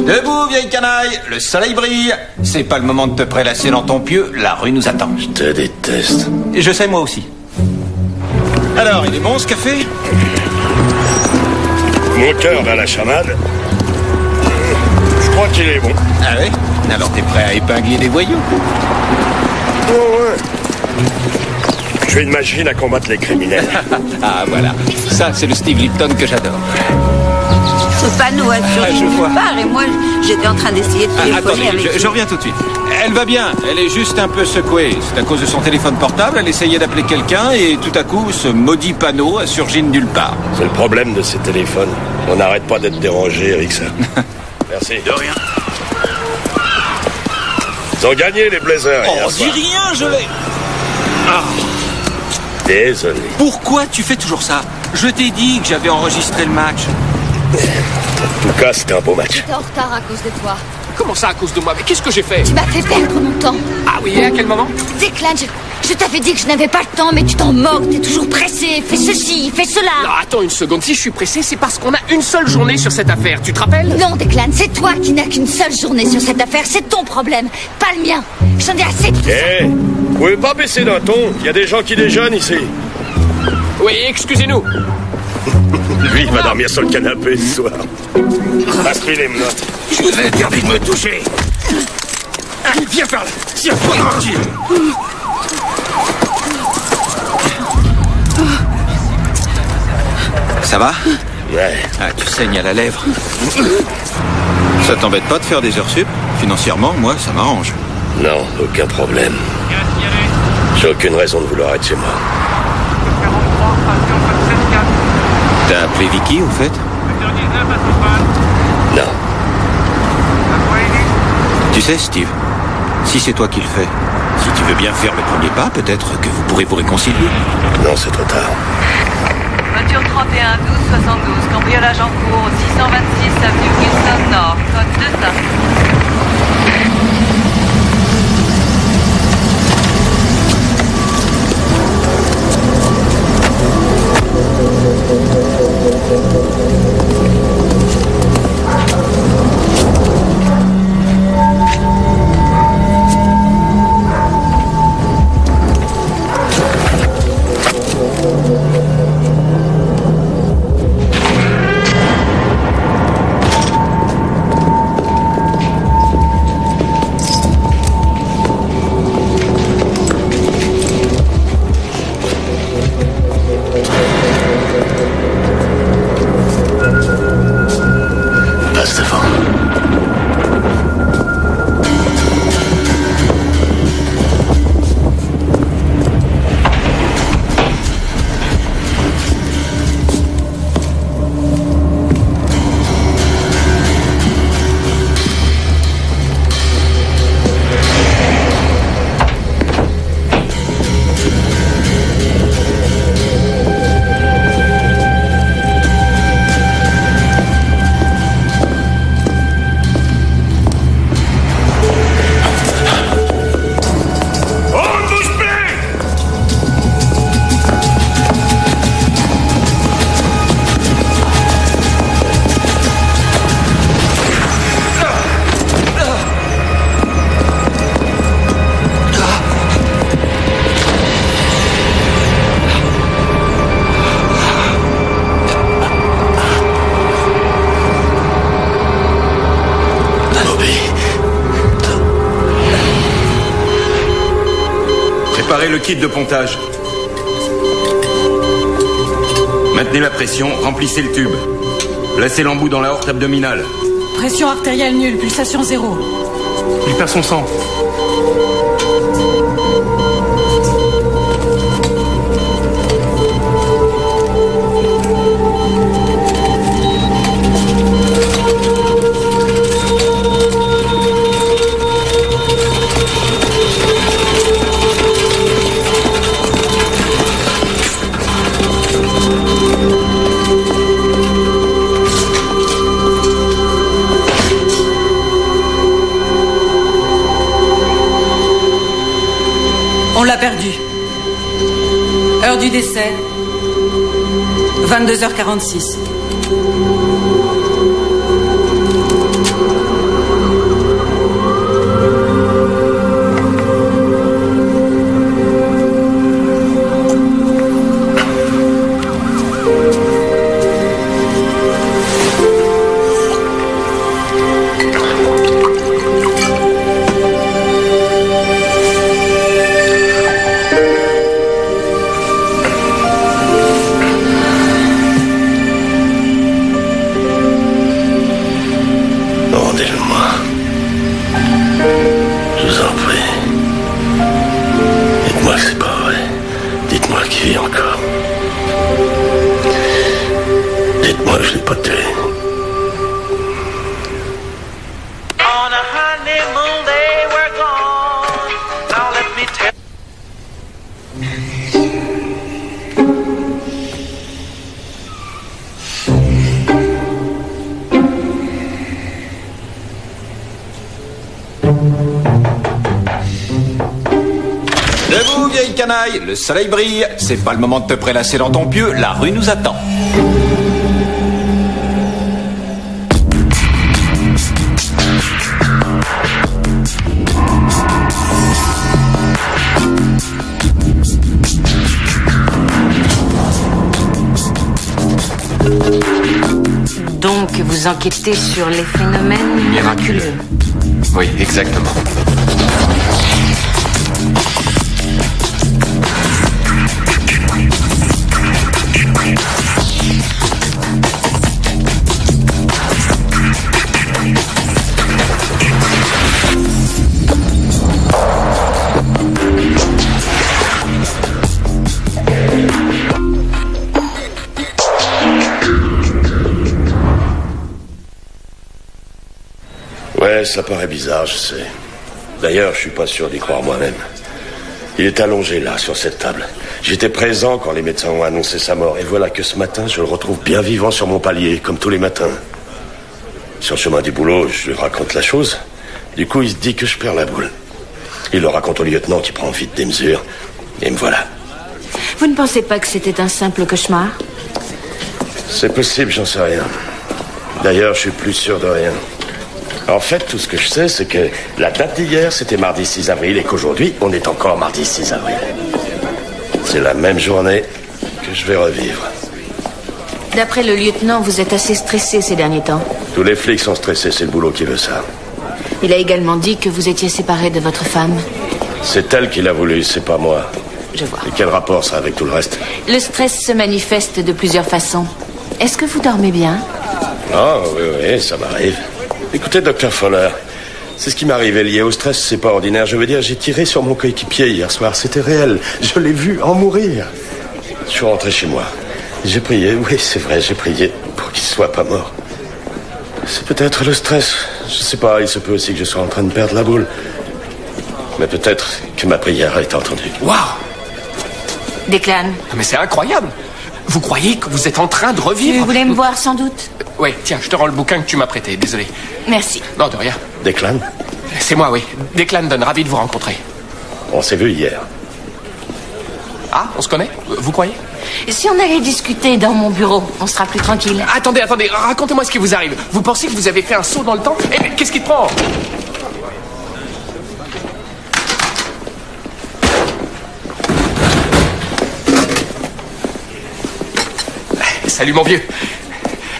Debout, vieille canaille, le soleil brille. C'est pas le moment de te prélasser dans ton pieu, la rue nous attend. Je te déteste. Et je sais, moi aussi. Alors, il est bon ce café? Mon cœur va à la chamade. Je crois qu'il est bon. Ah oui? Alors t'es prêt à épingler des voyous? Oh ouais. Je suis une machine à combattre les criminels. Ah voilà, ça c'est le Steve Lipton que j'adore. Ce panneau a surgi nulle part et moi j'étais en train d'essayer de téléphoner attendez, avec je reviens tout de suite. Elle va bien, elle est juste un peu secouée. C'est à cause de son téléphone portable, elle essayait d'appeler quelqu'un et tout à coup ce maudit panneau a surgi de nulle part. C'est le problème de ces téléphones. On n'arrête pas d'être dérangé avec ça. Merci. De rien. Ils ont gagné les Blazers. Oh, dis rien, je l'ai. Ah. Désolé. Pourquoi tu fais toujours ça? Je t'ai dit que j'avais enregistré le match. En tout cas, c'était un beau match. J'étais en retard à cause de toi. Comment ça à cause de moi? Mais qu'est-ce que j'ai fait? Tu m'as fait perdre mon temps. Ah oui, et à quel moment? Declan, je t'avais dit que je n'avais pas le temps, mais tu t'en moques, t'es toujours pressé. Fais ceci, fais cela. Non, attends une seconde. Si je suis pressé, c'est parce qu'on a une seule journée sur cette affaire. Tu te rappelles? Non, Declan, c'est toi qui n'as qu'une seule journée sur cette affaire. C'est ton problème, pas le mien. J'en ai assez de tout ça. Eh, vous pouvez pas baisser d'un ton? Il y a des gens qui déjeunent ici. Oui, excusez-nous. Lui, il va dormir sur le canapé ce soir. Passe-lui les menottes. Je vous ai interdit de me toucher. Allez, viens par là. Tiens-toi tranquille. Ça va? Ouais. Ah, tu saignes à la lèvre. Ça t'embête pas de faire des heures sup? Financièrement, moi, ça m'arrange. Non, aucun problème. J'ai aucune raison de vouloir être chez moi. T'as appelé Vicky, au fait? Non. Tu sais, Steve, si c'est toi qui le fais, si tu veux bien faire le premier pas, peut-être que vous pourrez vous réconcilier. Non, c'est trop tard. Voiture 31 12 72, cambriolage en cours, 626 avenue Wilson Nord, code 25. Passe devant. Préparez le kit de pontage. Maintenez la pression, remplissez le tube. Placez l'embout dans la horte abdominale. Pression artérielle nulle, pulsation 0. Il perd son sang. On l'a perdu. Heure du décès, 22h46. réveille, canaille. Le soleil brille. C'est pas le moment de te prélasser dans ton pieu. La rue nous attend. Donc, vous enquêtez sur les phénomènes miraculeux. Oui, exactement. Ouais, ça paraît bizarre, je sais. D'ailleurs, je suis pas sûr d'y croire moi-même. Il est allongé là, sur cette table. J'étais présent quand les médecins ont annoncé sa mort. Et voilà que ce matin, je le retrouve bien vivant sur mon palier, comme tous les matins. Sur le chemin du boulot, je lui raconte la chose. Du coup, il se dit que je perds la boule. Il le raconte au lieutenant qui prend vite des mesures. Et me voilà. Vous ne pensez pas que c'était un simple cauchemar? C'est possible, j'en sais rien. D'ailleurs, je suis plus sûr de rien. En fait, tout ce que je sais, c'est que la date d'hier, c'était mardi 6 avril et qu'aujourd'hui, on est encore mardi 6 avril. C'est la même journée que je vais revivre. D'après le lieutenant, vous êtes assez stressé ces derniers temps. Tous les flics sont stressés, c'est le boulot qui veut ça. Il a également dit que vous étiez séparé de votre femme. C'est elle qui l'a voulu, c'est pas moi. Je vois. Et quel rapport ça avec tout le reste? Le stress se manifeste de plusieurs façons. Est-ce que vous dormez bien? Ah, oui, ça m'arrive. Écoutez, Dr. Fowler, c'est ce qui m'arrivait lié au stress, c'est pas ordinaire. Je veux dire, j'ai tiré sur mon coéquipier hier soir, c'était réel. Je l'ai vu en mourir. Je suis rentré chez moi. J'ai prié, oui, c'est vrai, j'ai prié pour qu'il soit pas mort. C'est peut-être le stress. Je sais pas, il se peut aussi que je sois en train de perdre la boule. Mais peut-être que ma prière a été entendue. Waouh! Declan. Mais c'est incroyable! Vous croyez que vous êtes en train de revivre? Vous voulez me voir sans doute? Oui, tiens, je te rends le bouquin que tu m'as prêté, désolé. Merci. Non, de rien. Declan? C'est moi, oui. Declan Dunn, ravi de vous rencontrer. On s'est vu hier. Ah, on se connaît? Vous croyez? Si on allait discuter dans mon bureau, on sera plus tranquille. Attendez, racontez-moi ce qui vous arrive. Vous pensez que vous avez fait un saut dans le temps? Eh, mais qu'est-ce qui te prend? Salut mon vieux.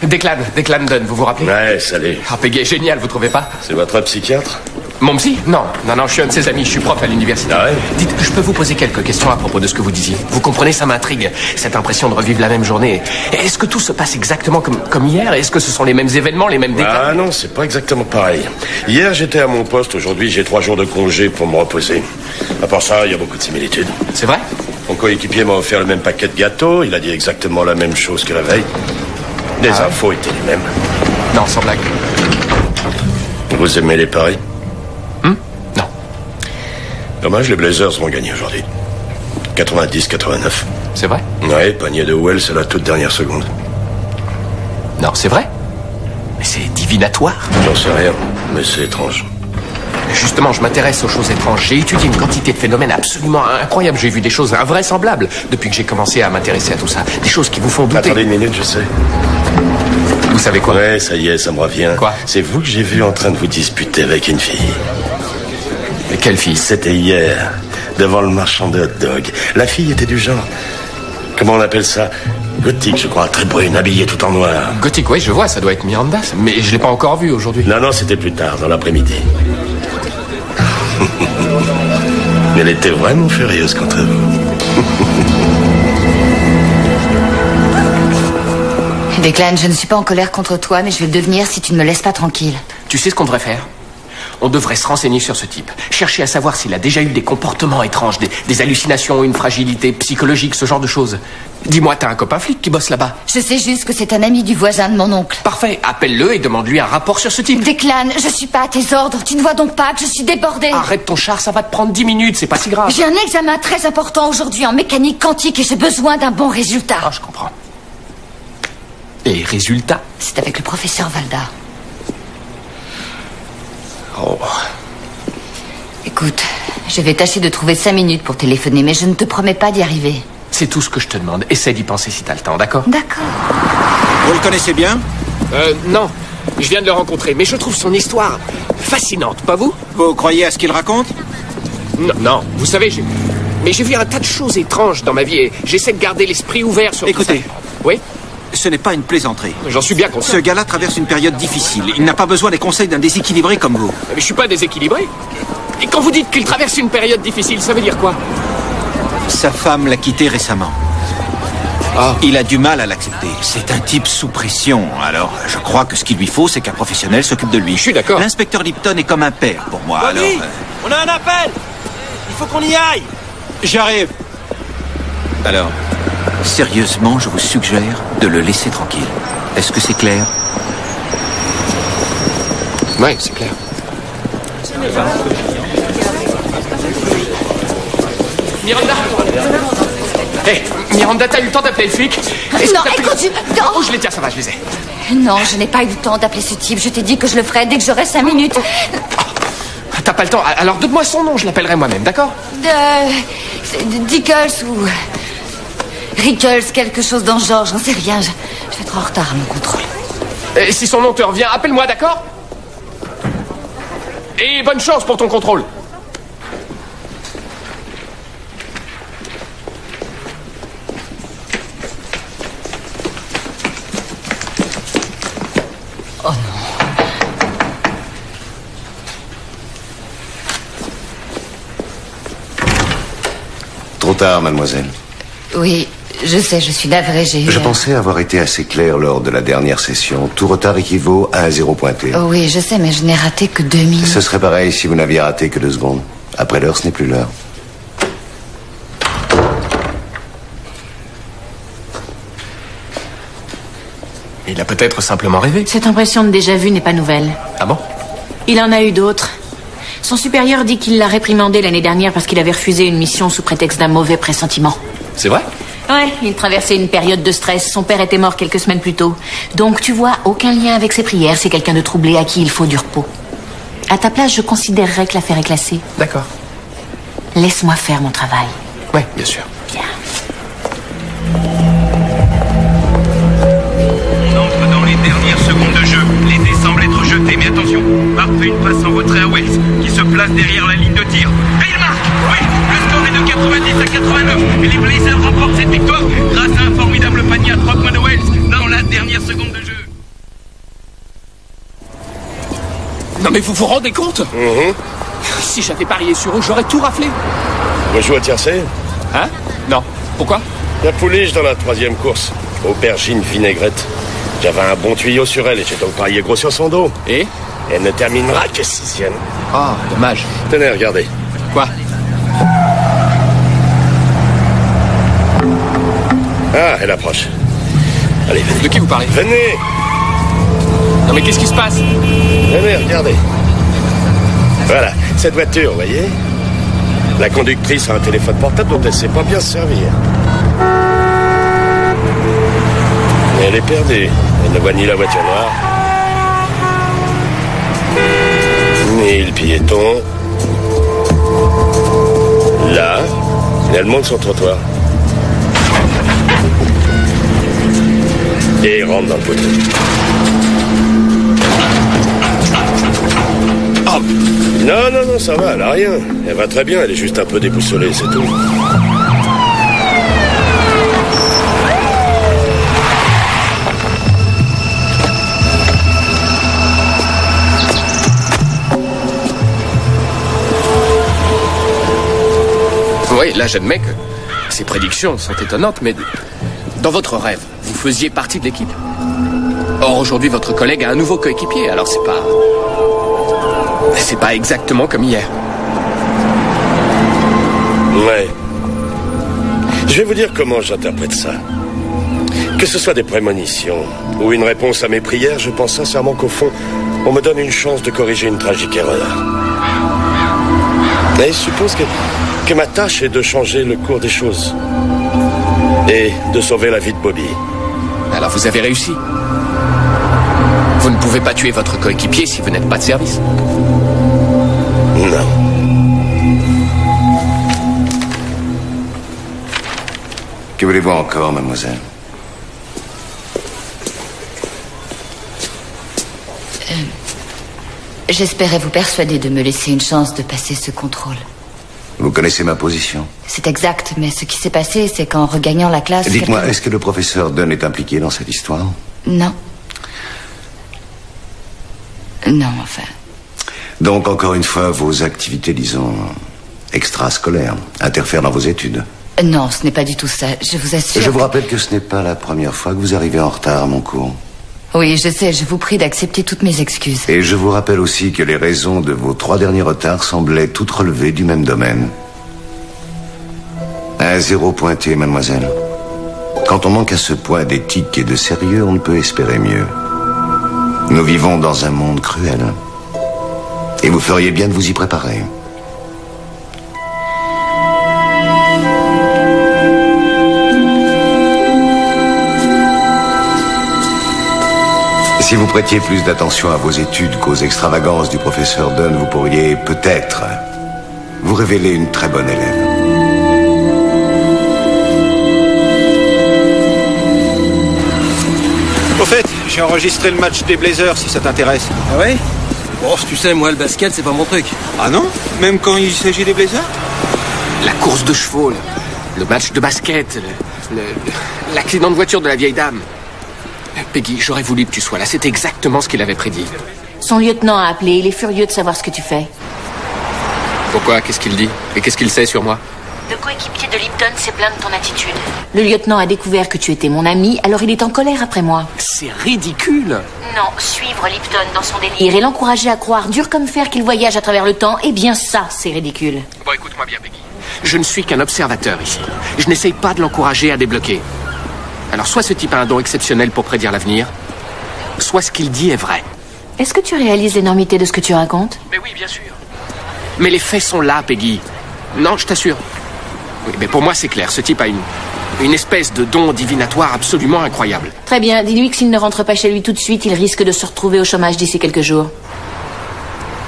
Declan Dunn, vous vous rappelez? Ouais, salut. Ah, Peggy est génial, vous trouvez pas? C'est votre psychiatre? Mon psy? Non, je suis un de ses amis, je suis prof à l'université. Ah ouais? Dites, je peux vous poser quelques questions à propos de ce que vous disiez? Vous comprenez, ça m'intrigue, cette impression de revivre la même journée. Est-ce que tout se passe exactement comme hier? Est-ce que ce sont les mêmes événements, les mêmes détails? Ah non, c'est pas exactement pareil. Hier, j'étais à mon poste, aujourd'hui, j'ai 3 jours de congé pour me reposer. À part ça, il y a beaucoup de similitudes. C'est vrai? Mon coéquipier m'a offert le même paquet de gâteaux, il a dit exactement la même chose que la veille. Les infos étaient les mêmes. Non, sans blague. Vous aimez les paris? Non. Dommage, les Blazers vont gagner aujourd'hui. 90-89. C'est vrai? Ouais, panier de Wells à la toute dernière seconde. Non, c'est vrai? Mais c'est divinatoire. J'en sais rien, mais c'est étrange. Justement, je m'intéresse aux choses étranges. J'ai étudié une quantité de phénomènes absolument incroyables. J'ai vu des choses invraisemblables depuis que j'ai commencé à m'intéresser à tout ça. Des choses qui vous font douter. Attendez une minute, je sais. Vous savez quoi? Ouais, ça y est, ça me revient. Quoi? C'est vous que j'ai vu en train de vous disputer avec une fille. Mais quelle fille? C'était hier, devant le marchand de hot dog. La fille était du genre... Comment on appelle ça? Gothique, je crois, très brune, habillée tout en noir. Gothique, oui, je vois, ça doit être Miranda. Mais je l'ai pas encore vue aujourd'hui. Non, c'était plus tard, dans l'après-midi. Elle était vraiment furieuse contre vous. Declan, je ne suis pas en colère contre toi, mais je vais le devenir si tu ne me laisses pas tranquille. Tu sais ce qu'on devrait faire? On devrait se renseigner sur ce type. Chercher à savoir s'il a déjà eu des comportements étranges, des hallucinations, une fragilité psychologique, ce genre de choses. Dis-moi, t'as un copain flic qui bosse là-bas? Je sais juste que c'est un ami du voisin de mon oncle. Parfait, appelle-le et demande-lui un rapport sur ce type. Declan, je suis pas à tes ordres. Tu ne vois donc pas que je suis débordée? Arrête ton char, ça va te prendre 10 minutes, c'est pas si grave. J'ai un examen très important aujourd'hui en mécanique quantique et j'ai besoin d'un bon résultat. Ah, je comprends. Et résultat? C'est avec le professeur Valda. Oh. Écoute, Je vais tâcher de trouver 5 minutes pour téléphoner, mais je ne te promets pas d'y arriver. C'est tout ce que je te demande. Essaie d'y penser si t'as le temps, d'accord? D'accord. Vous le connaissez bien? Non. Je viens de le rencontrer, mais je trouve son histoire fascinante, pas vous? Vous croyez à ce qu'il raconte? Non, vous savez, j'ai vu un tas de choses étranges dans ma vie et j'essaie de garder l'esprit ouvert sur Écoutez. tout ça. Oui? Ce n'est pas une plaisanterie. J'en suis bien conscient. Ce gars-là traverse une période difficile. Il n'a pas besoin des conseils d'un déséquilibré comme vous. Mais je suis pas déséquilibré. Et quand vous dites qu'il traverse une période difficile, ça veut dire quoi? Sa femme l'a quitté récemment. Il a du mal à l'accepter. C'est un type sous pression. Alors, je crois que ce qu'il lui faut, c'est qu'un professionnel s'occupe de lui. Je suis d'accord. L'inspecteur Lipton est comme un père pour moi. Bobby, alors, on a un appel. Il faut qu'on y aille. J'arrive. Alors, sérieusement, je vous suggère de le laisser tranquille. Est-ce que c'est clair? Oui, c'est clair. Miranda. Hé, Miranda, t'as eu le temps d'appeler le flic? Non, écoute, non. Oh, je les tiens, ça va, je les ai. Non, je n'ai pas eu le temps d'appeler ce type. Je t'ai dit que je le ferais dès que j'aurai 5 minutes. T'as pas le temps. Alors donne-moi son nom, je l'appellerai moi-même, d'accord? Dickles ou Rickles, quelque chose dans ce genre, j'en sais rien. Je vais être en retard à mon contrôle. Et si son nom te revient, appelle-moi, d'accord? Et bonne chance pour ton contrôle. Oh non. Trop tard, mademoiselle. Oui, je sais, je suis navrée, j'ai eu... Je pensais avoir été assez clair lors de la dernière session. Tout retard équivaut à un 0 pointé. Oh oui, je sais, mais je n'ai raté que 2 minutes. Ce serait pareil si vous n'aviez raté que 2 secondes. Après l'heure, ce n'est plus l'heure. Il a peut-être simplement rêvé. Cette impression de déjà-vu n'est pas nouvelle. Ah bon? Il en a eu d'autres. Son supérieur dit qu'il l'a réprimandé l'année dernière parce qu'il avait refusé une mission sous prétexte d'un mauvais pressentiment. C'est vrai? Ouais, il traversait une période de stress. Son père était mort quelques semaines plus tôt. Donc, tu vois, aucun lien avec ses prières. C'est quelqu'un de troublé à qui il faut du repos. À ta place, je considérerais que l'affaire est classée. D'accord. Laisse-moi faire mon travail. Ouais, bien sûr. Bien. On entre dans les dernières secondes de jeu. Les dés semblent être jetés, mais attention. Bart fait une passe en retrait à Wells, qui se place derrière la ligne de tir. Et il marque! Oui, le score est de 90 à 89. Et les Blazers remportent cette victoire grâce à un formidable panier à 3 points de Wells dans la dernière seconde de jeu. Non mais vous vous rendez compte? Si j'avais parié sur eux, j'aurais tout raflé. On joue à tiercé? Hein? Non. Pourquoi? La pouliche dans la 3e course. Aubergine vinaigrette. J'avais un bon tuyau sur elle et j'ai donc parié gros sur son dos. Et? Elle ne terminera que 6e. Ah, dommage. Tenez, regardez. Quoi? Ah, elle approche. Allez, venez. De qui vous parlez? Venez! Non mais qu'est-ce qui se passe? Venez, regardez. Voilà, cette voiture, vous voyez? La conductrice a un téléphone portable dont elle ne sait pas bien se servir. Mais elle est perdue. Elle ne voit ni la voiture noire, ni le piéton. Là, elle monte sur le trottoir. Et rentre dans le poteau. Oh. Non, ça va, elle a rien. Elle va très bien, elle est juste un peu déboussolée, c'est tout. Oui, là j'admets que ces prédictions sont étonnantes, mais dans votre rêve, vous faisiez partie de l'équipe. Or, aujourd'hui, votre collègue a un nouveau coéquipier, alors c'est pas exactement comme hier. Ouais. Je vais vous dire comment j'interprète ça. Que ce soit des prémonitions ou une réponse à mes prières, je pense sincèrement qu'au fond, on me donne une chance de corriger une tragique erreur. Et je suppose que ma tâche est de changer le cours des choses. Et de sauver la vie de Bobby. Alors vous avez réussi. Vous ne pouvez pas tuer votre coéquipier si vous n'êtes pas de service. Non. Que voulez-vous encore, mademoiselle? J'espérais vous persuader de me laisser une chance de passer ce contrôle. Vous connaissez ma position? C'est exact, mais ce qui s'est passé, c'est qu'en regagnant la classe... Dites-moi, est-ce que le professeur Dunn est impliqué dans cette histoire? Non. Non, enfin... Donc, encore une fois, vos activités, disons, extrascolaires, interfèrent dans vos études? Non, ce n'est pas du tout ça, je vous assure... Je vous rappelle que ce n'est pas la première fois que vous arrivez en retard à mon cours. Oui, je sais, je vous prie d'accepter toutes mes excuses. Et je vous rappelle aussi que les raisons de vos 3 derniers retards semblaient toutes relevées du même domaine. Un 0 pointé, mademoiselle. Quand on manque à ce point d'éthique et de sérieux, on ne peut espérer mieux. Nous vivons dans un monde cruel. Et vous feriez bien de vous y préparer. Si vous prêtiez plus d'attention à vos études qu'aux extravagances du professeur Dunn, vous pourriez peut-être vous révéler une très bonne élève. Au fait, j'ai enregistré le match des Blazers, si ça t'intéresse. Ah ouais? Bon, tu sais, moi, le basket, c'est pas mon truc. Ah non? Même quand il s'agit des Blazers? La course de chevaux, le match de basket, l'accident de voiture de la vieille dame. Peggy, j'aurais voulu que tu sois là. C'est exactement ce qu'il avait prédit. Son lieutenant a appelé. Il est furieux de savoir ce que tu fais. Pourquoi? Qu'est-ce qu'il dit? Et qu'est-ce qu'il sait sur moi? Le coéquipier de Lipton s'est plaint de ton attitude. Le lieutenant a découvert que tu étais mon ami, alors il est en colère après moi. C'est ridicule. Non, suivre Lipton dans son délire et l'encourager à croire dur comme fer qu'il voyage à travers le temps, eh bien ça, c'est ridicule. Bon, écoute-moi bien, Peggy. Je ne suis qu'un observateur ici. Je n'essaye pas de l'encourager à débloquer. Alors, soit ce type a un don exceptionnel pour prédire l'avenir, soit ce qu'il dit est vrai. Est-ce que tu réalises l'énormité de ce que tu racontes? Mais oui, bien sûr. Mais les faits sont là, Peggy. Non, je t'assure. Oui, mais pour moi, c'est clair. Ce type a une espèce de don divinatoire absolument incroyable. Très bien. Dis-lui que s'il ne rentre pas chez lui tout de suite, il risque de se retrouver au chômage d'ici quelques jours.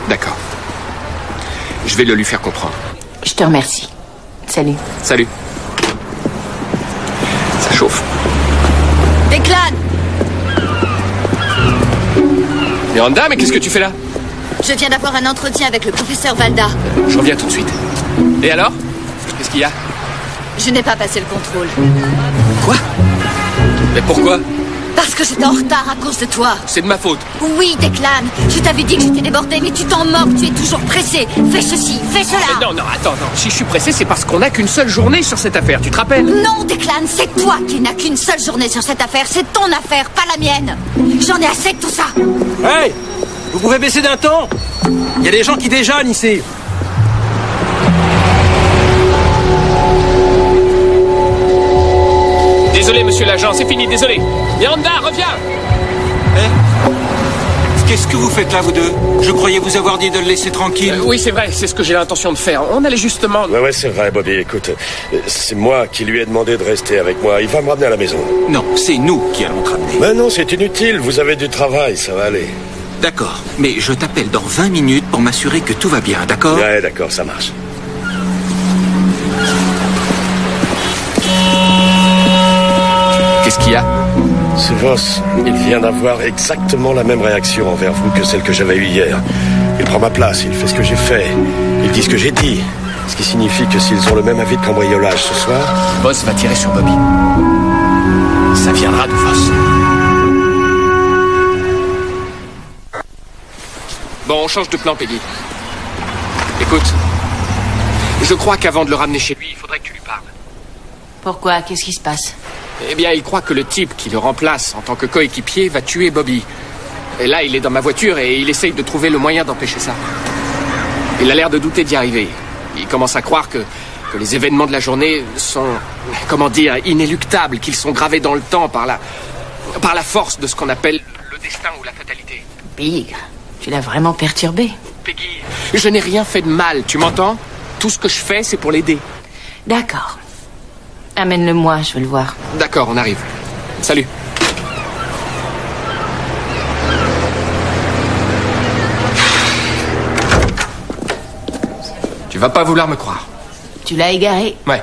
D'accord. Je vais le lui faire comprendre. Je te remercie. Salut. Salut. Ça chauffe. Declan! Miranda, mais qu'est-ce que tu fais là? Je viens d'avoir un entretien avec le professeur Valda. Je reviens tout de suite. Et alors? Qu'est-ce qu'il y a? Je n'ai pas passé le contrôle. Quoi? Mais pourquoi? Parce que j'étais en retard à cause de toi. C'est de ma faute. Oui, Declan. Je t'avais dit que j'étais débordée, mais tu t'en moques. Tu es toujours pressé. Fais ceci, fais cela. Non, attends. Si je suis pressé, c'est parce qu'on n'a qu'une seule journée sur cette affaire. Tu te rappelles? Non, Declan, c'est toi qui n'as qu'une seule journée sur cette affaire. C'est ton affaire, pas la mienne. J'en ai assez de tout ça. Hey! Vous pouvez baisser d'un ton? Il y a des gens qui déjeunent ici. Désolé, monsieur l'agent, c'est fini, désolé. Miranda, reviens! Qu'est-ce que vous faites là, vous deux? Je croyais vous avoir dit de le laisser tranquille. Oui, c'est vrai, c'est ce que j'ai l'intention de faire. On allait justement... Ouais, c'est vrai, Bobby, écoute. C'est moi qui lui ai demandé de rester avec moi. Il va me ramener à la maison. Non, c'est nous qui allons te ramener. Mais non, c'est inutile. Vous avez du travail, ça va aller. D'accord, mais je t'appelle dans 20 minutes pour m'assurer que tout va bien, d'accord? Ouais, d'accord, ça marche. Qu'est-ce qu'il y a? Ce Voss, il vient d'avoir exactement la même réaction envers vous que celle que j'avais eue hier. Il prend ma place, il fait ce que j'ai fait. Il dit ce que j'ai dit. Ce qui signifie que s'ils ont le même avis de cambriolage ce soir... Voss va tirer sur Bobby. Ça viendra de Voss. Bon, on change de plan, Peggy. Écoute, je crois qu'avant de le ramener chez lui, il faudrait que tu lui parles. Pourquoi? Qu'est-ce qui se passe? Eh bien, il croit que le type qui le remplace en tant que coéquipier va tuer Bobby. Et là, il est dans ma voiture et il essaye de trouver le moyen d'empêcher ça. Il a l'air de douter d'y arriver. Il commence à croire que les événements de la journée sont, comment dire, inéluctables, qu'ils sont gravés dans le temps par la force de ce qu'on appelle le destin ou la fatalité. Bigre, tu l'as vraiment perturbé. Peggy, je n'ai rien fait de mal, tu m'entends? Tout ce que je fais, c'est pour l'aider. D'accord. Amène-le-moi, je veux le voir. D'accord, on arrive. Salut. Tu vas pas vouloir me croire. Tu l'as égaré? Ouais.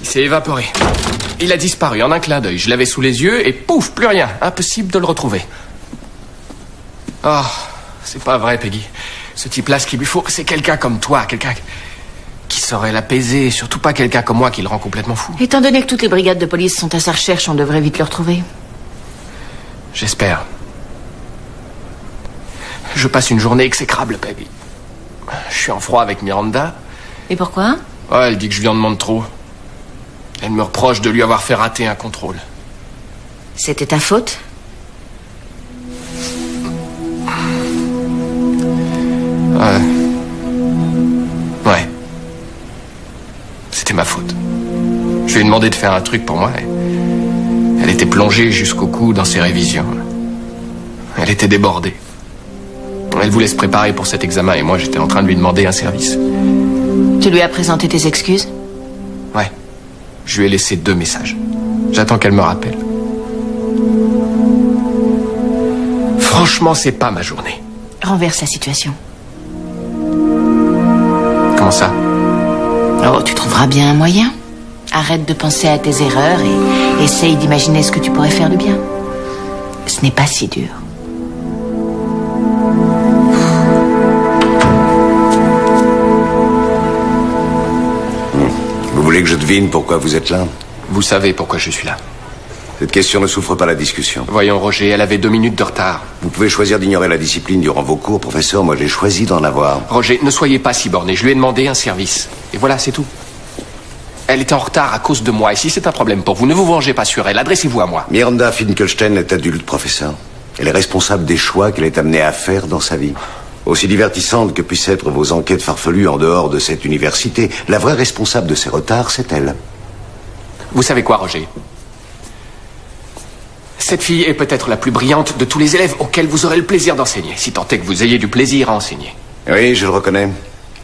Il s'est évaporé. Il a disparu en un clin d'œil. Je l'avais sous les yeux et pouf, plus rien. Impossible de le retrouver. Oh, c'est pas vrai, Peggy. Ce type-là, ce qu'il lui faut, c'est quelqu'un comme toi, quelqu'un qui saurait l'apaiser, surtout pas quelqu'un comme moi qui le rend complètement fou. Étant donné que toutes les brigades de police sont à sa recherche, on devrait vite le retrouver. J'espère. Je passe une journée exécrable, Peggy. Je suis en froid avec Miranda. Et pourquoi? Oh, elle dit que je lui en demande trop. Elle me reproche de lui avoir fait rater un contrôle. C'était ta faute? Ouais. C'était ma faute. Je lui ai demandé de faire un truc pour moi et elle était plongée jusqu'au cou dans ses révisions. Elle était débordée. Elle voulait se préparer pour cet examen et moi j'étais en train de lui demander un service. Tu lui as présenté tes excuses? Ouais. Je lui ai laissé 2 messages. J'attends qu'elle me rappelle. Franchement, c'est pas ma journée. Renverse la situation. Comment ça? Oh, tu trouveras bien un moyen. Arrête de penser à tes erreurs et essaye d'imaginer ce que tu pourrais faire de bien. Ce n'est pas si dur. Vous voulez que je devine pourquoi vous êtes là? Vous savez pourquoi je suis là. Cette question ne souffre pas la discussion. Voyons, Roger, elle avait 2 minutes de retard. Vous pouvez choisir d'ignorer la discipline durant vos cours, professeur. Moi, j'ai choisi d'en avoir. Roger, ne soyez pas si borné. Je lui ai demandé un service. Et voilà, c'est tout. Elle était en retard à cause de moi. Et si c'est un problème pour vous, ne vous vengez pas sur elle. Adressez-vous à moi. Miranda Finkelstein est adulte, professeur. Elle est responsable des choix qu'elle est amenée à faire dans sa vie. Aussi divertissantes que puissent être vos enquêtes farfelues en dehors de cette université, la vraie responsable de ces retards, c'est elle. Vous savez quoi, Roger? Cette fille est peut-être la plus brillante de tous les élèves auxquels vous aurez le plaisir d'enseigner, si tant est que vous ayez du plaisir à enseigner. Oui, je le reconnais.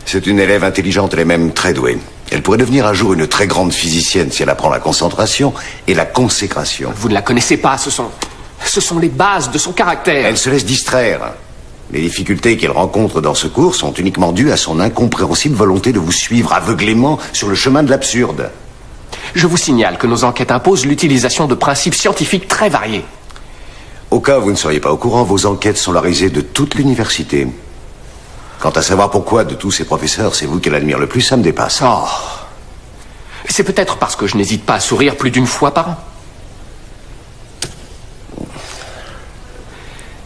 C'est une élève intelligente, elle est même très douée. Elle pourrait devenir un jour une très grande physicienne si elle apprend la concentration et la consécration. Vous ne la connaissez pas, ce sont les bases de son caractère. Elle se laisse distraire. Les difficultés qu'elle rencontre dans ce cours sont uniquement dues à son incompréhensible volonté de vous suivre aveuglément sur le chemin de l'absurde. Je vous signale que nos enquêtes imposent l'utilisation de principes scientifiques très variés. Au cas où vous ne seriez pas au courant, vos enquêtes sont la risée de toute l'université. Quant à savoir pourquoi de tous ces professeurs, c'est vous qu'elle admire le plus, ça me dépasse. Oh. C'est peut-être parce que je n'hésite pas à sourire plus d'une fois par an.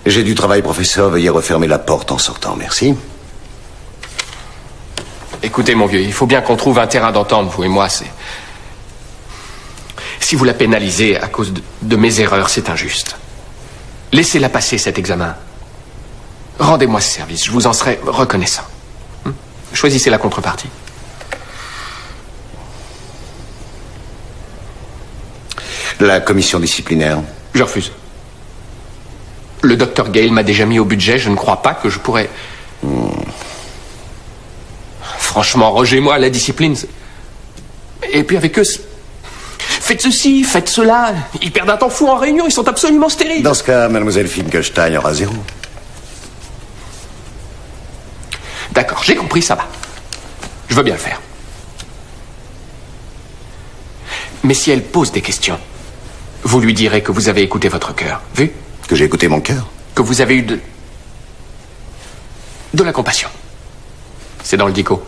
J'ai du travail, professeur. Veuillez refermer la porte en sortant, merci. Écoutez, mon vieux, il faut bien qu'on trouve un terrain d'entente, vous et moi, c'est... Si vous la pénalisez à cause de mes erreurs, c'est injuste. Laissez-la passer cet examen. Rendez-moi ce service, je vous en serai reconnaissant. Choisissez la contrepartie. La commission disciplinaire. Je refuse. Le docteur Gale m'a déjà mis au budget, je ne crois pas que je pourrais... Franchement, Roger, moi, la discipline... Et puis avec eux... Faites ceci, faites cela. Ils perdent un temps fou en réunion, ils sont absolument stériles. Dans ce cas, mademoiselle Finkelstein aura 0. D'accord, j'ai compris, ça va. Je veux bien le faire. Mais si elle pose des questions, vous lui direz que vous avez écouté votre cœur. Vu? Que j'ai écouté mon cœur? Que vous avez eu de la compassion. C'est dans le dico.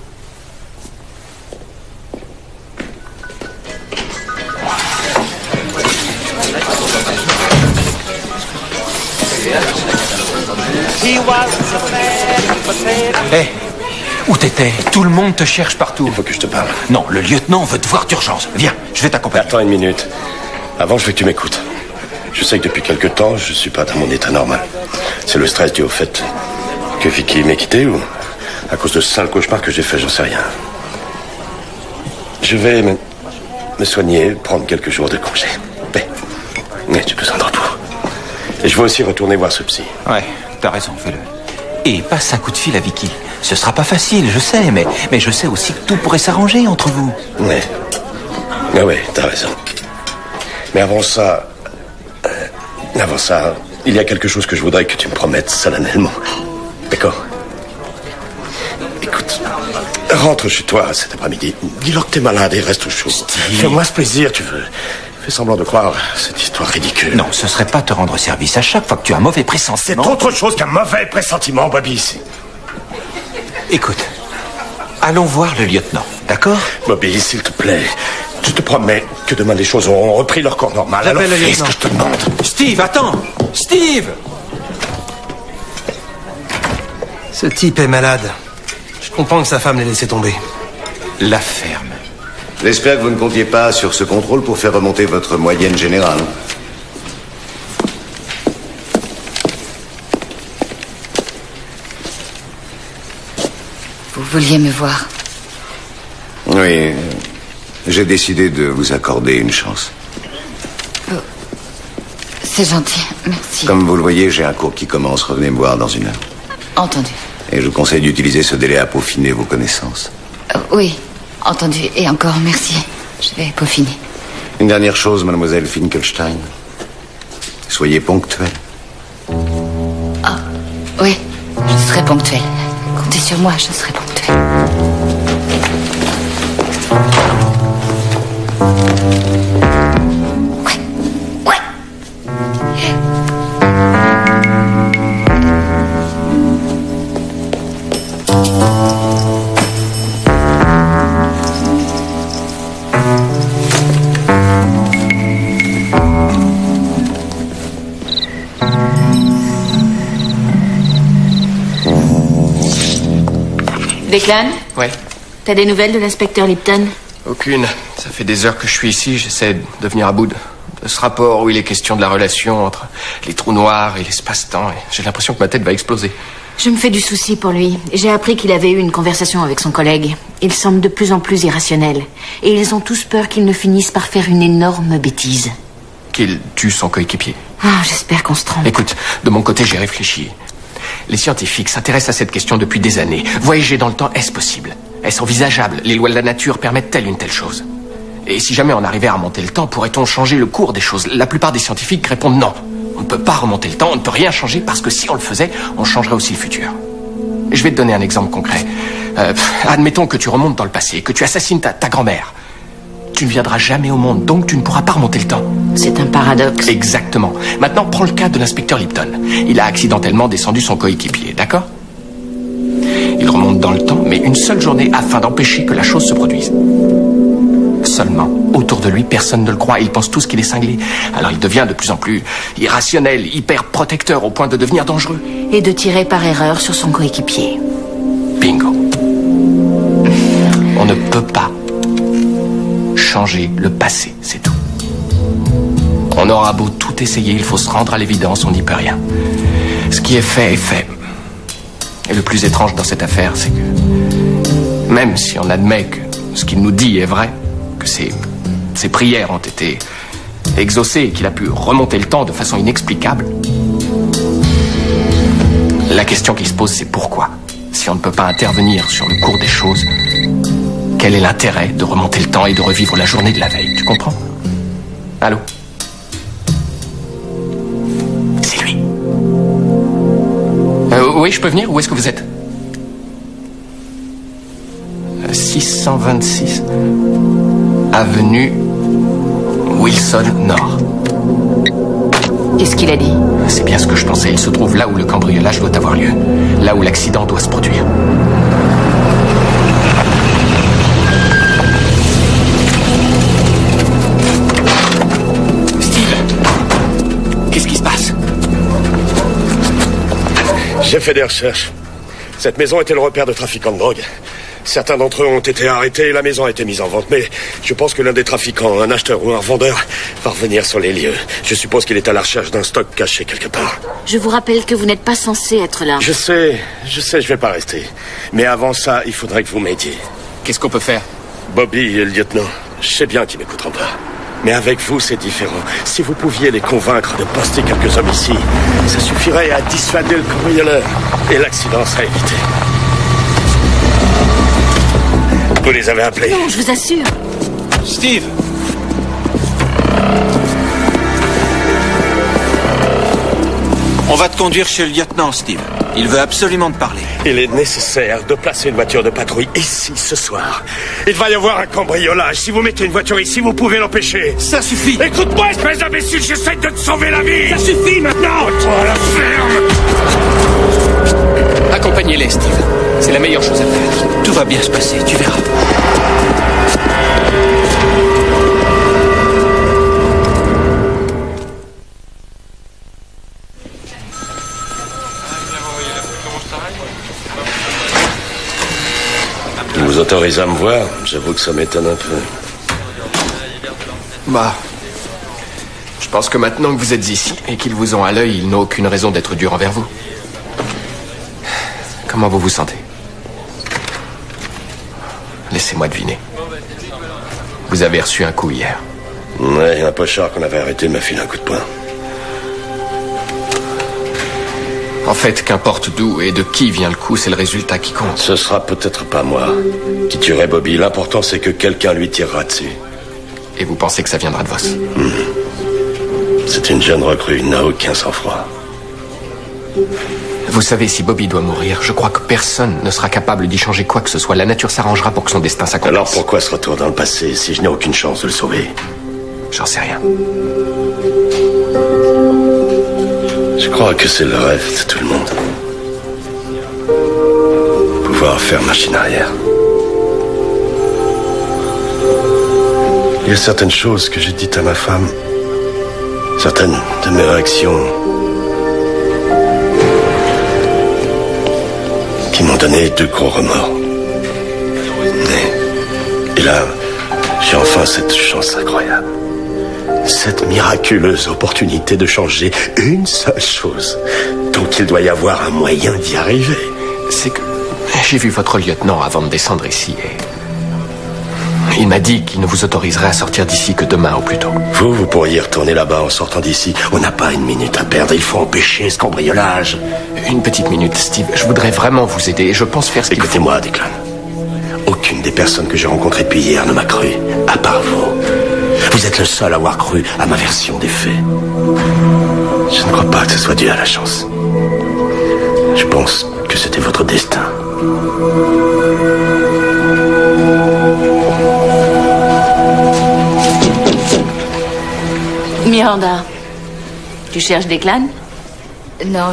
Hé, où t'étais? Tout le monde te cherche partout. Il faut que je te parle. Non, le lieutenant veut te voir d'urgence. Viens, je vais t'accompagner. Attends une minute. Avant, je veux que tu m'écoutes. Je sais que depuis quelque temps, je suis pas dans mon état normal. C'est le stress dû au fait que Vicky m'ait quitté ou à cause de ce sale cauchemar que j'ai fait, j'en sais rien. Je vais me soigner, prendre quelques jours de congé. Mais j'ai besoin de repos. Et je veux aussi retourner voir ce psy. Ouais, t'as raison, fais-le. Et passe un coup de fil à Vicky. Ce sera pas facile, je sais, mais je sais aussi que tout pourrait s'arranger entre vous. Ouais. Ah ouais, t'as raison. Mais avant ça, il y a quelque chose que je voudrais que tu me promettes solennellement. D'accord? Écoute, Rentre chez toi cet après-midi. Dis-leur que t'es malade et reste au chaud. Fais-moi ce plaisir, tu veux. Fais semblant de croire cette histoire ridicule. Non, ce serait pas te rendre service à chaque fois que tu as un mauvais pressentiment. C'est autre chose qu'un mauvais pressentiment, Bobby. Écoute, allons voir le lieutenant, d'accord? Bobby, s'il te plaît, je te promets que demain les choses auront repris leur cours normal. Alors fais ce que je te demande. Steve, attends! Steve! Ce type est malade. Je comprends que sa femme l'ait laissé tomber. La ferme. J'espère que vous ne comptiez pas sur ce contrôle pour faire remonter votre moyenne générale. Vous vouliez me voir? Oui, j'ai décidé de vous accorder une chance. Oh, c'est gentil, merci. Comme vous le voyez, j'ai un cours qui commence. Revenez me voir dans 1 heure. Entendu. Et je vous conseille d'utiliser ce délai à peaufiner vos connaissances. Oui, entendu. Et encore, merci. Je vais peaufiner. Une dernière chose, mademoiselle Finkelstein. Soyez ponctuelle. Ah, oui, je serai ponctuelle. Comptez sur moi, je serai ponctuelle. Declan? Ouais. T'as des nouvelles de l'inspecteur Lipton? Aucune. Ça fait des heures que je suis ici, j'essaie de venir à bout de ce rapport où il est question de la relation entre les trous noirs et l'espace-temps. Et j'ai l'impression que ma tête va exploser. Je me fais du souci pour lui. J'ai appris qu'il avait eu une conversation avec son collègue. Il semble de plus en plus irrationnel. Et ils ont tous peur qu'il ne finisse par faire une énorme bêtise. Qu'il tue son coéquipier. Ah, j'espère qu'on se trompe. Écoute, de mon côté, j'ai réfléchi. Les scientifiques s'intéressent à cette question depuis des années. Voyager dans le temps, est-ce possible? Est-ce envisageable? Les lois de la nature permettent-elles une telle chose? Et si jamais on arrivait à remonter le temps, pourrait-on changer le cours des choses? La plupart des scientifiques répondent non. On ne peut pas remonter le temps, on ne peut rien changer parce que si on le faisait, on changerait aussi le futur. Je vais te donner un exemple concret. Admettons que tu remontes dans le passé, que tu assassines ta grand-mère. Tu ne viendras jamais au monde, donc tu ne pourras pas remonter le temps. C'est un paradoxe. Exactement. Maintenant, prends le cas de l'inspecteur Lipton. Il a accidentellement descendu son coéquipier, d'accord? Il remonte dans le temps, mais une seule journée afin d'empêcher que la chose se produise. Seulement, autour de lui, personne ne le croit. Ils pensent tous qu'il est cinglé. Alors il devient de plus en plus irrationnel, hyper protecteur, au point de devenir dangereux. Et de tirer par erreur sur son coéquipier. Bingo. On ne peut pas changer le passé, c'est tout. On aura beau tout essayer, il faut se rendre à l'évidence, on n'y peut rien. Ce qui est fait est fait. Et le plus étrange dans cette affaire, c'est que même si on admet que ce qu'il nous dit est vrai, que ses prières ont été exaucées et qu'il a pu remonter le temps de façon inexplicable, la question qui se pose, c'est pourquoi? Si on ne peut pas intervenir sur le cours des choses, quel est l'intérêt de remonter le temps et de revivre la journée de la veille? Tu comprends? Allô? C'est lui. Oui, je peux venir? Où est-ce que vous êtes? 626 avenue Wilson Nord. Qu'est-ce qu'il a dit? C'est bien ce que je pensais. Il se trouve là où le cambriolage doit avoir lieu. Là où l'accident doit se produire. Qu'est-ce qui se passe? J'ai fait des recherches. Cette maison était le repère de trafiquants de drogue. Certains d'entre eux ont été arrêtés et la maison a été mise en vente. Mais je pense que l'un des trafiquants, un acheteur ou un revendeur, va revenir sur les lieux. Je suppose qu'il est à la recherche d'un stock caché quelque part. Je vous rappelle que vous n'êtes pas censé être là. Je sais, je vais pas rester. Mais avant ça, il faudrait que vous m'aidiez. Qu'est-ce qu'on peut faire? Bobby et le lieutenant, je sais bien qu'ils m'écouteront pas. Mais avec vous, c'est différent. Si vous pouviez les convaincre de poster quelques hommes ici, ça suffirait à dissuader le cambrioleur. Et l'accident serait évité. Vous les avez appelés? Non, je vous assure. Steve! On va te conduire chez le lieutenant, Steve. Il veut absolument te parler. Il est nécessaire de placer une voiture de patrouille ici ce soir. Il va y avoir un cambriolage. Si vous mettez une voiture ici, vous pouvez l'empêcher. Ça suffit. Écoute-moi, espèce d'imbécile, j'essaie de te sauver la vie. Ça suffit maintenant. Toi à la ferme. Accompagnez-les, Steve. C'est la meilleure chose à faire. Tout va bien se passer, tu verras. Vous vous autorisez à me voir? J'avoue que ça m'étonne un peu. Bah... Je pense que maintenant que vous êtes ici et qu'ils vous ont à l'œil, ils n'ont aucune raison d'être durs envers vous. Comment vous vous sentez? Laissez-moi deviner. Vous avez reçu un coup hier. Ouais, un pochard qu'on avait arrêté m'a filé un coup de poing. En fait, qu'importe d'où et de qui vient le coup, c'est le résultat qui compte. Ce sera peut-être pas moi qui tuerai Bobby. L'important, c'est que quelqu'un lui tirera dessus. Et vous pensez que ça viendra de Voss? C'est une jeune recrue, il n'a aucun sang-froid. Vous savez, si Bobby doit mourir, je crois que personne ne sera capable d'y changer quoi que ce soit. La nature s'arrangera pour que son destin s'accomplisse. Alors pourquoi ce retour dans le passé si je n'ai aucune chance de le sauver? J'en sais rien. Je crois que c'est le rêve de tout le monde. Pouvoir faire machine arrière. Il y a certaines choses que j'ai dites à ma femme. Certaines de mes réactions qui m'ont donné de gros remords. Et là, j'ai enfin cette chance incroyable. Cette miraculeuse opportunité de changer une seule chose. Donc il doit y avoir un moyen d'y arriver. C'est que j'ai vu votre lieutenant avant de descendre ici et... il m'a dit qu'il ne vous autoriserait à sortir d'ici que demain au plus tôt. Vous pourriez retourner là-bas en sortant d'ici. On n'a pas une minute à perdre, il faut empêcher ce cambriolage. Une petite minute, Steve. Je voudrais vraiment vous aider et je pense faire ce qu'il faut. Écoutez-moi, Declan. Aucune des personnes que j'ai rencontrées depuis hier ne m'a cru, à part vous. Vous êtes le seul à avoir cru à ma version des faits. Je ne crois pas que ce soit dû à la chance. Je pense que c'était votre destin. Miranda, tu cherches Declan? Non,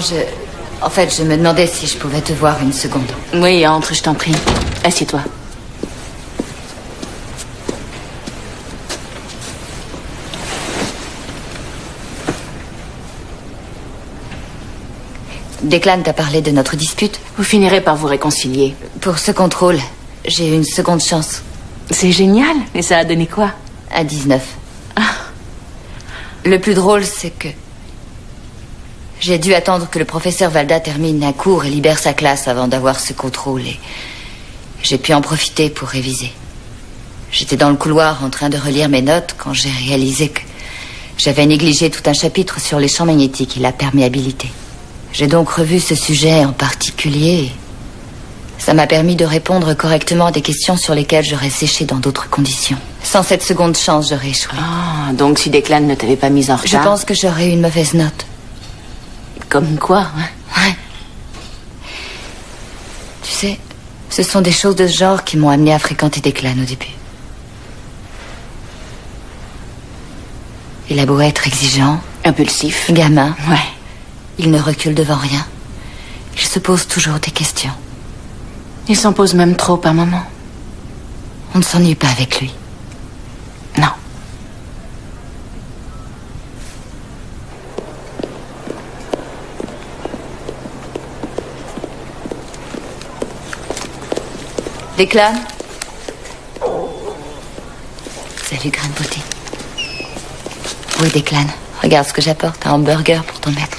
En fait, je me demandais si je pouvais te voir une seconde. Oui, entre, je t'en prie. Assieds-toi. Declan t'a parlé de notre dispute. Vous finirez par vous réconcilier. Pour ce contrôle, j'ai eu une seconde chance. C'est génial. Et ça a donné quoi? À 19. Ah. Le plus drôle, c'est que... j'ai dû attendre que le professeur Valda termine un cours et libère sa classe avant d'avoir ce contrôle. Et j'ai pu en profiter pour réviser. J'étais dans le couloir en train de relire mes notes quand j'ai réalisé que j'avais négligé tout un chapitre sur les champs magnétiques et la perméabilité. J'ai donc revu ce sujet en particulier. Ça m'a permis de répondre correctement à des questions sur lesquelles j'aurais séché dans d'autres conditions. Sans cette seconde chance, j'aurais échoué. Ah, donc si Declan ne t'avait pas mise en retard... Je pense que j'aurais eu une mauvaise note. Comme quoi, hein? Ouais. Tu sais, ce sont des choses de ce genre qui m'ont amené à fréquenter Declan au début. Il a beau être exigeant... impulsif... gamin... Ouais. Il ne recule devant rien. Il se pose toujours des questions. Il s'en pose même trop par moment. On ne s'ennuie pas avec lui. Non. Declan? Salut, Graine Beauté. Oui, Declan. Regarde ce que j'apporte. Un hamburger pour ton maître.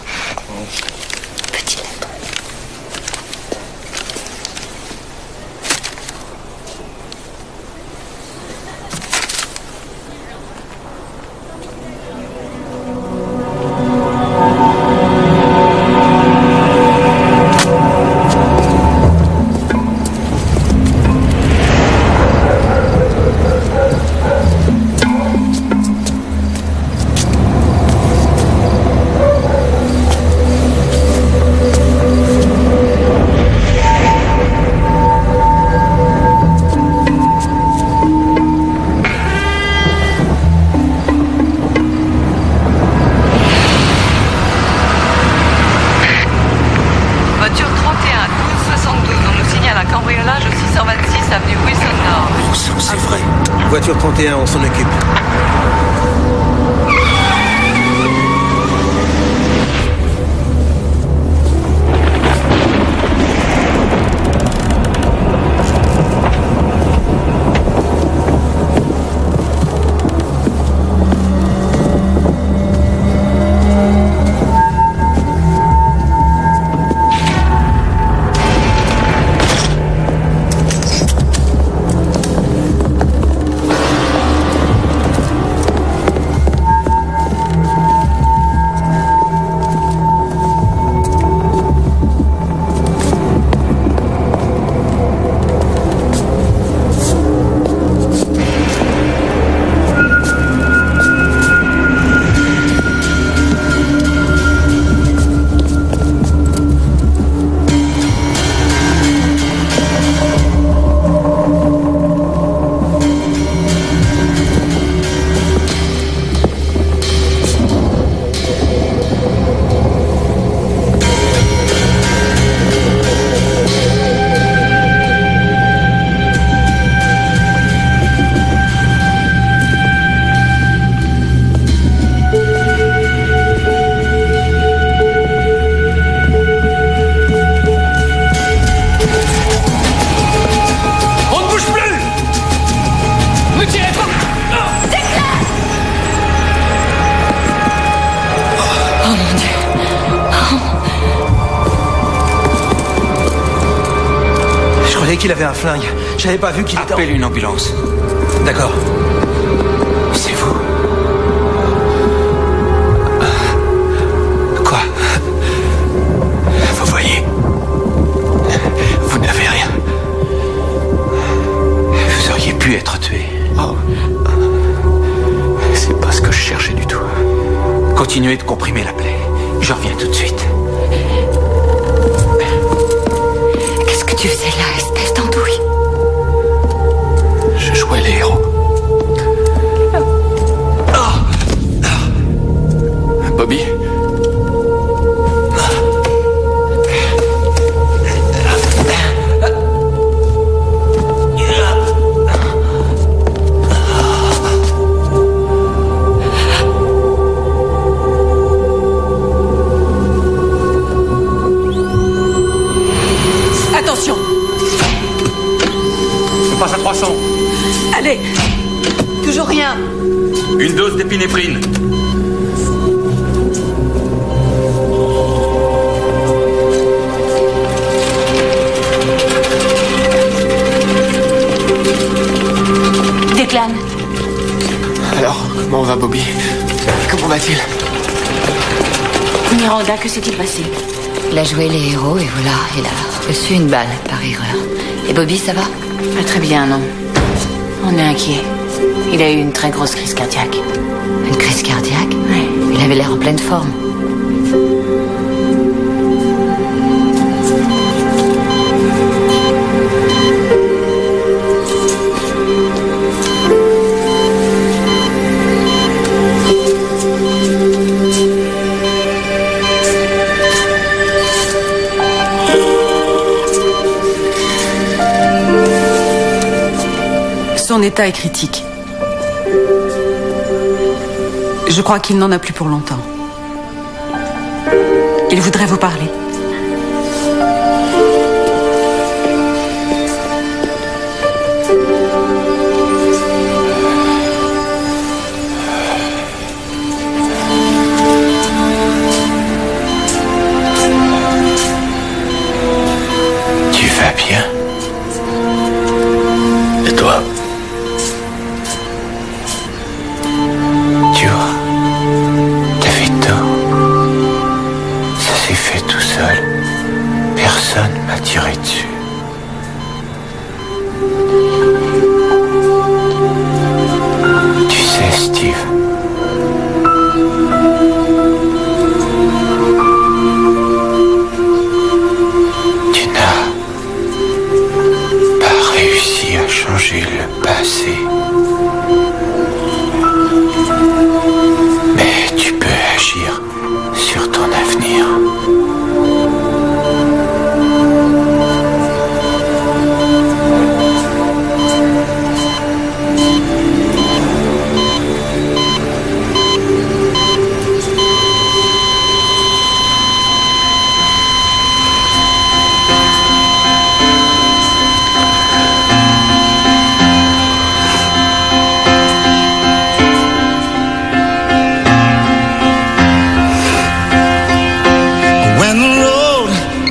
Petit maître. sang, c'est vrai. Voiture 31, on s'en occupe. Qu'il avait un flingue. J'avais pas vu qu'il était... Appelle une ambulance. D'accord. C'est vous? Quoi? Vous voyez? Vous n'avez rien. Vous auriez pu être tué. Oh. C'est pas ce que je cherchais du tout. Continuez de comprimer la plaie. Je reviens tout de suite. Qu'est-ce que tu faisais là, espèce d'andouille? Je jouais les héros. Bobby? Attention! Je passe à 300. Allez! Toujours rien! Une dose d'épinéphrine. Declan. Alors, comment va Bobby? Comment va-t-il? Miranda, que s'est-il passé? Il a joué les héros et voilà, il a reçu une balle par erreur. Et Bobby, ça va? Pas très bien, non. On est inquiet. Il a eu une très grosse crise cardiaque. Une crise cardiaque? Oui. Il avait l'air en pleine forme. Son état est critique. Je crois qu'il n'en a plus pour longtemps. Il voudrait vous parler. Tu vas bien? Et toi? Tu vois, t'avais tort. Ça s'est fait tout seul. Personne m'a tiré dessus. Tu sais, Steve, tu n'as pas réussi à changer le passé. Mais tu peux agir sur ton avenir.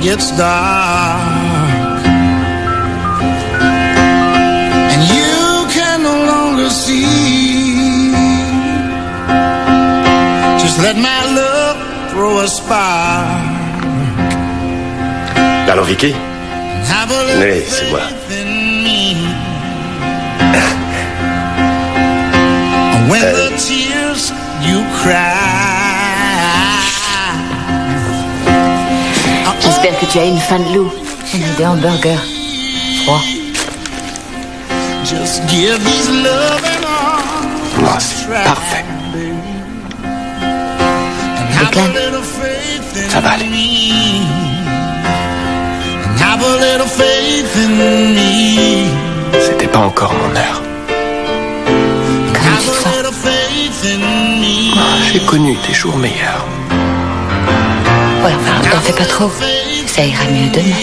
gets dark and you can no longer see, just let my love throw a spark. Allô, Vicky? Oui, c'est moi. When the tears you cry. J'espère que tu as une faim de loup. On a des hamburgers froids. Just give these loving arms. Oh, c'est parfait. Declan, ça va aller. Have a little faith in me. C'était pas encore mon heure. Comment tu te sens? J'ai connu des jours meilleurs. Ouais, enfin, t'en fais pas trop. Ça ira mieux demain.